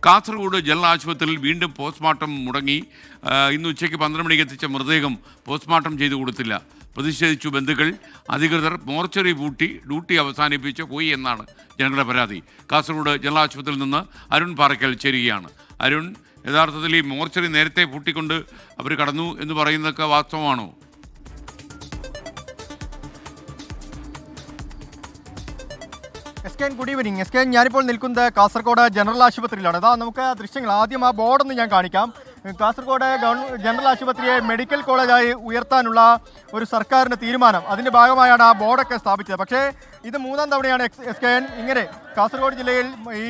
Kasaragod general ആശുപത്രിയിൽ വീണ്ടും postmortem മുടങ്ങി. ഇന്ന് ഉച്ചയ്ക്ക് 12 മണിക്ക് എത്തിച്ച മൃതദേഹം പോസ്റ്റ്മോർട്ടം ചെയ്തു കൊടുത്തില്ല. പ്രതിഷേധിച്ചു ബന്ധുക്കൾ. അധികൃതർ മോർച്ചറി പൂട്ടി ഡ്യൂട്ടി അവസാനിപ്പിച്ച് പോയി എന്നാണ് ജനങ്ങളുടെ പരാതി. കാസർഗോഡ് ജനറൽ ആശുപത്രിയിൽ നിന്ന് അരുൺ പാറയ്ക്കൽ ചേരുകയാണ്. അരുൺ, യഥാർത്ഥത്തിൽ ഈ മോർച്ചറി നേരത്തെ പൂട്ടിക്കൊണ്ട് അവർ കടന്നു എന്ന് പറയുന്നതൊക്കെ വാസ്തവമാണോ? Good evening. ഞാനിപ്പോൾ നിൽക്കുന്നത് കാസർഗോഡ് ജനറൽ ആശുപത്രിയിലാണ്. അതാ നമുക്ക് ദൃശ്യങ്ങൾ ആദ്യം ആ ബോർഡൊന്ന് ഞാൻ കാണിക്കാം. കാസർഗോഡ് ജനറൽ ആശുപത്രിയെ മെഡിക്കൽ കോളേജായി ഉയർത്താനുള്ള ഒരു സർക്കാരിൻ്റെ തീരുമാനം, അതിൻ്റെ ഭാഗമായാണ് ആ ബോർഡൊക്കെ സ്ഥാപിച്ചത്. പക്ഷേ ഇത് 3ാം തവണയാണ് ഇങ്ങനെ കാസർഗോഡ് ജില്ലയിൽ ഈ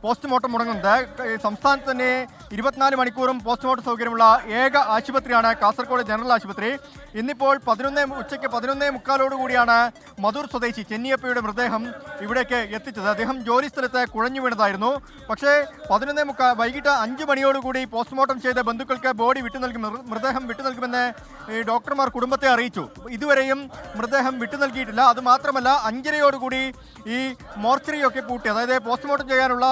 പോസ്റ്റ്മോർട്ടം മുടങ്ങുന്നത്. സംസ്ഥാനത്ത് തന്നെ 24 മണിക്കൂറും പോസ്റ്റ്മോർട്ടം സൗകര്യമുള്ള ഏക ആശുപത്രിയാണ് കാസർഗോഡ് ജനറൽ ആശുപത്രി. ഇന്നിപ്പോൾ ഉച്ചയ്ക്ക് 11:45 മധൂർ സ്വദേശി ചെന്നിയപ്പയുടെ മൃതദേഹം ഇവിടേക്ക് എത്തിച്ചത്. അദ്ദേഹം ജോലി സ്ഥലത്ത് കുഴഞ്ഞു വീണതായിരുന്നു. പക്ഷേ വൈകിട്ട് 5 മണിയോടുകൂടി പോസ്റ്റ്മോർട്ടം ചെയ്ത ബന്ധുക്കൾക്ക് മൃതദേഹം വിട്ടു നൽകുമെന്ന് ഡോക്ടർമാർ കുടുംബത്തെ അറിയിച്ചു. ഇതുവരെയും മൃതദേഹം വിട്ടു നൽകിയിട്ടില്ല. അതുമാത്രമല്ല 5:30യോടുകൂടി ഈ മോർച്ചറിയൊക്കെ പൂട്ടി, അതായത് പോസ്റ്റ്മോർട്ടം ചെയ്യാനുള്ള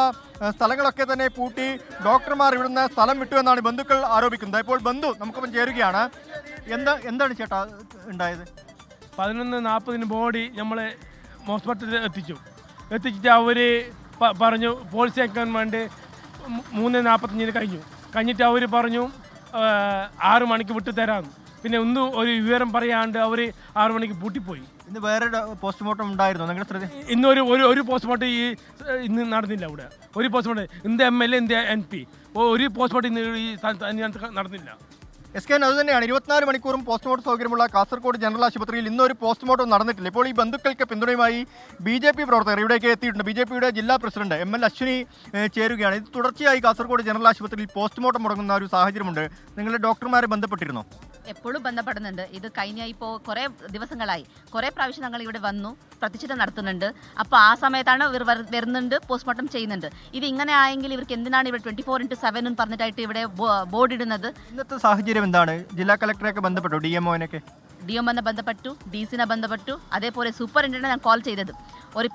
സ്ഥലങ്ങളൊക്കെ തന്നെ പൂട്ടി ഡോക്ടർമാർ ഇവിടുന്ന് സ്ഥലം വിട്ടു എന്നാണ് ബന്ധുക്കൾ ആരോപിക്കുന്നത്. ഇപ്പോൾ ബന്ധു നമുക്കൊപ്പം ചേരുകയാണ്. എന്താണ് ചേട്ടാ ഉണ്ടായത്? 11:40 ബോഡി നമ്മൾ ഹോസ്പിറ്റലിൽ എത്തിച്ചിട്ട് അവർ പറഞ്ഞു പോളിസി വെക്കാൻ വേണ്ടി 3:45 കഴിഞ്ഞിട്ട് അവർ പറഞ്ഞു 6 മണിക്ക് വിട്ടു തരാമെന്ന്. പിന്നെ ഒന്നും ഒരു വിവരം പറയാണ്ട് അവർ 6 മണിക്ക് പൂട്ടിപ്പോയി. ഇന്ന് വേറെ പോസ്റ്റ്മോർട്ടം ഉണ്ടായിരുന്നു നിങ്ങളുടെ ശ്രദ്ധ? ഇന്ന് ഒരു പോസ്റ്റ്മോർട്ടം ഇന്ന് നടന്നില്ല. ഇവിടെ ഒരു postmortem India MLA India MP ഒരു പോസ്റ്റ്മോർട്ടം ഇന്ന് ഈ നടന്നില്ല. അതുതന്നെയാണ് 24 മണിക്കൂറും പോസ്റ്റ്മോർട്ടം സൗകര്യമുള്ള കാസർഗോഡ് ജനറൽ ആശുപത്രിയിൽ ഇന്നൊരു പോസ്റ്റ്മോർട്ടം നടന്നിട്ടില്ല. ഇപ്പോൾ ഈ ബന്ധുക്കൾക്ക് പിന്തുണയുമായി BJP പ്രവർത്തകർ ഇവിടേക്ക് എത്തിയിട്ടുണ്ട്. BJPയുടെ ജില്ലാ പ്രസിഡന്റ് ML അശ്വിനി ചേരുകയാണ്. ഇത് തുടർച്ചയായി കാസർഗോഡ് ജനറൽ ആശുപത്രിയിൽ പോസ്റ്റ്മോർട്ടം മുടങ്ങുന്ന ഒരു സാഹചര്യമുണ്ട്. നിങ്ങളുടെ ഡോക്ടർമാരെ ബന്ധപ്പെട്ടിരുന്നോ? എപ്പോഴും ബന്ധപ്പെടുന്നുണ്ട്. ഇത് കഴിഞ്ഞ ഇപ്പോൾ കുറേ ദിവസങ്ങളായി കുറേ പ്രാവശ്യം ഞങ്ങൾ ഇവിടെ വന്നു പ്രതിഷേധം നടത്തുന്നുണ്ട്. അപ്പോൾ ആ സമയത്താണ് ഇവർ വരുന്നുണ്ട്, പോസ്റ്റ്മോർട്ടം ചെയ്യുന്നുണ്ട്. ഇത് ഇങ്ങനെ ആയെങ്കിൽ ഇവർക്ക് എന്തിനാണ് ഇവിടെ 24/7 എന്ന് പറഞ്ഞിട്ടായിട്ട് ഇവിടെ ബോർഡ് ഇടുന്നത്? ഇന്നത്തെ സാഹചര്യം എന്താണ്? ജില്ലാ കളക്ടറെയൊക്കെ ബന്ധപ്പെട്ടു? DMOനൊക്കെ DMOനെ ബന്ധപ്പെട്ടു, DC ബന്ധപ്പെട്ടു. അതേപോലെ സൂപ്പറിൻറ്റൻഡന്റ് ഞാൻ കോൾ ചെയ്തത്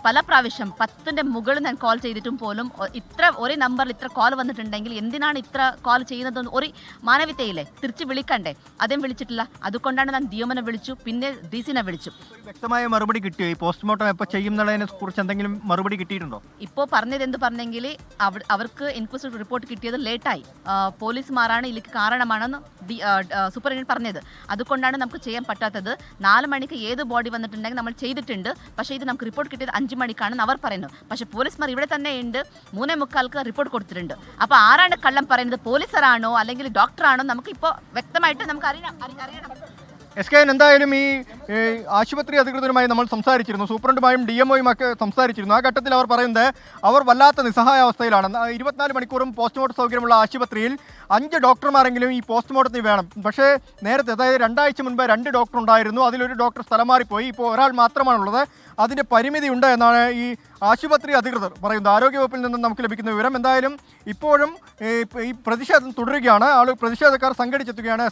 പല പ്രാവശ്യം 10ന്റെ മുകളിൽ ഞാൻ കോൾ ചെയ്തിട്ടും പോലും ഇത്ര ഒരു നമ്പറിൽ ഇത്ര കോൾ വന്നിട്ടുണ്ടെങ്കിൽ എന്തിനാണ് ഇത്ര കോൾ ചെയ്യുന്നതെന്ന് ഒരു മാനവികതയില്ലേ? തിരിച്ച് വിളിക്കണ്ടേ? അതും വിളിച്ചിട്ടില്ല. അതുകൊണ്ടാണ് ഞാൻ DMOനെ വിളിച്ചു, പിന്നെ DC വിളിച്ചു. വ്യക്തമായ മറുപടി കിട്ടിയോ? ഈ പോസ്റ്റ്മോർട്ടം എപ്പോൾ ചെയ്യുന്നതിനെ കുറിച്ച് എന്തെങ്കിലും മറുപടി കിട്ടിയിട്ടുണ്ടോ? ഇപ്പോൾ പറഞ്ഞത് എന്ത് പറഞ്ഞെങ്കിൽ അവർക്ക് ഇൻക്വസ്റ്റ് റിപ്പോർട്ട് കിട്ടിയത് ലേറ്റായി. പോലീസുമാരാണ് ഇതിലേക്ക് കാരണമാണെന്ന് സൂപ്പറിൻറ്റൻഡന്റ് പറഞ്ഞത്. അതുകൊണ്ടാണ് നമുക്ക് ചെയ്യാൻ പറ്റാത്തത്. 4 മണിക്ക് ഏത് ബോഡി വന്നിട്ടുണ്ടെങ്കിൽ നമ്മൾ ചെയ്തിട്ടുണ്ട്. പക്ഷേ ഇത് നമുക്ക് റിപ്പോർട്ട് കിട്ടിയത് 5 മണിക്കാണെന്ന് അവർ പറയുന്നു. പക്ഷേ പോലീസുമാർ ഇവിടെ തന്നെ ഉണ്ട്, 3:45 റിപ്പോർട്ട് കൊടുത്തിട്ടുണ്ട്. അപ്പോൾ ആരാണ് കള്ളം പറയുന്നത്? പോലീസറാണോ അല്ലെങ്കിൽ ഡോക്ടറാണോ? നമുക്ക് ഇപ്പോൾ വ്യക്തമായിട്ട് നമുക്ക് അറിയണം. എന്തായാലും ഈ ആശുപത്രി അധികൃതരുമായി നമ്മൾ സംസാരിച്ചിരുന്നു, സൂപ്രണ്ടുമായും DMOയും ഒക്കെ സംസാരിച്ചിരുന്നു. ആ ഘട്ടത്തിൽ അവർ പറയുന്നത് അവർ വല്ലാത്ത നിസ്സഹായാവസ്ഥയിലാണ്. 24 മണിക്കൂറും പോസ്റ്റ്മോർട്ടം സൗകര്യമുള്ള ആശുപത്രിയിൽ 5 ഡോക്ടർമാരെങ്കിലും ഈ പോസ്റ്റ്മോർട്ടത്തിന് വേണം. പക്ഷേ നേരത്തെ, അതായത് 2 ആഴ്ച മുൻപ് 2 ഡോക്ടർ ഉണ്ടായിരുന്നു. അതിലൊരു ഡോക്ടർ സ്ഥലം മാറിപ്പോയി. ഇപ്പോൾ ഒരാൾ മാത്രമാണുള്ളത്. അതിൻ്റെ പരിമിതി ഉണ്ട് എന്നാണ് ഈ ആശുപത്രി അധികൃതർ പറയുന്നത്. ആരോഗ്യവകുപ്പിൽ നിന്നും നമുക്ക് ലഭിക്കുന്ന വിവരം. എന്തായാലും ഇപ്പോഴും ഈ പ്രതിഷേധം തുടരുകയാണ്. പ്രതിഷേധക്കാർ സംഘടിച്ചെത്തുകയാണ്.